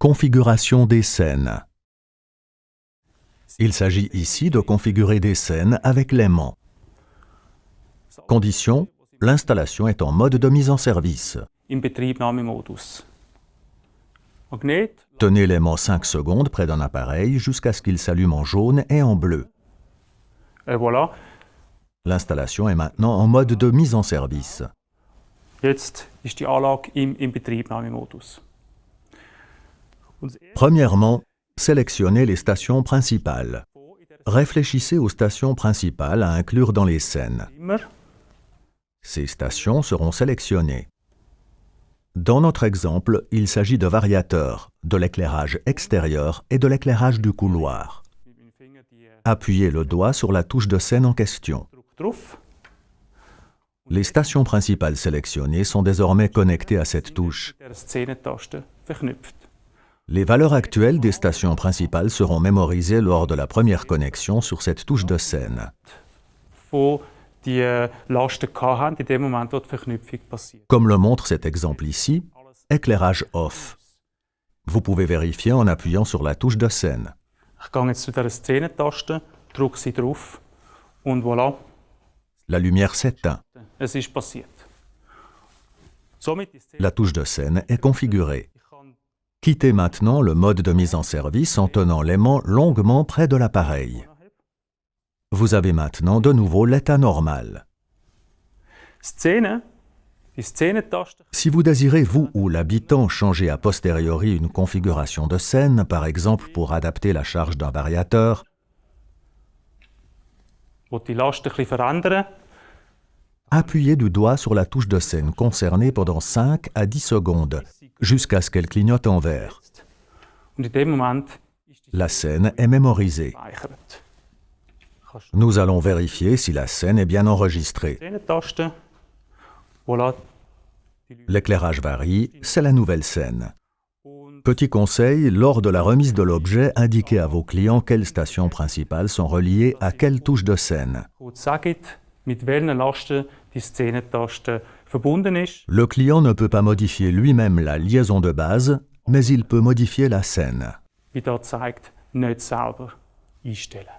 Configuration des scènes. Il s'agit ici de configurer des scènes avec l'aimant. Condition, l'installation est en mode de mise en service. Inbetriebnahmemodus. Magnet. Tenez l'aimant 5 secondes près d'un appareil jusqu'à ce qu'il s'allume en jaune et en bleu. Et voilà. L'installation est maintenant en mode de mise en service. Jetzt ist die Anlage im Inbetriebnahmemodus. Premièrement, sélectionnez les stations principales. Réfléchissez aux stations principales à inclure dans les scènes. Immer. Ces stations seront sélectionnées. Dans notre exemple, il s'agit de variateurs, de l'éclairage extérieur et de l'éclairage du couloir. Appuyez le doigt sur la touche de scène en question. Druck drauf. Les stations principales sélectionnées sont désormais connectées à cette touche. Der Szenentaste verknüpft. Les valeurs actuelles des stations principales seront mémorisées lors de la première connexion sur cette touche de scène. Wo die Lasten hatten in dem Moment, wo die Verknüpfung passiert. Comme le montre cet exemple ici, éclairage off. Vous pouvez vérifier en appuyant sur la touche de scène. Ich gehe jetzt zu dieser Szenentaste, drücke sie drauf und voilà, La lumière s'éteint. es ist passiert. Somit ist die La touche de scène est configurée. Ich kann Quittez maintenant le mode de mise en service en tenant l'aimant longuement près de l'appareil. Vous avez maintenant de nouveau l'état normal. Szene, die Szenentaste. Si vous désirez, vous ou l'habitant, changer a posteriori une configuration de scène, par exemple pour adapter la charge d'un variateur, Wo die Last ein bisschen verändern. appuyez du doigt sur la touche de scène concernée pendant 5 à 10 secondes, jusqu'à ce qu'elle clignote en vert. Und in dem Moment ist die La scène est mémorisée. gespeichert. Nous allons vérifier si la scène est bien enregistrée. Szenentaste. Voilà. L'éclairage varie, c'est la nouvelle scène. Und Petit conseil, lors de la remise de l'objet, indiquez à vos clients quelles stations principales sont reliées à quelle touche de scène. kurz sagt, mit welchen Lasten die Szenentaste verbunden ist. Le client ne peut pas modifier lui-même la liaison de base, mais il peut modifier la scène. Wie da zeigt, nicht selber einstellen.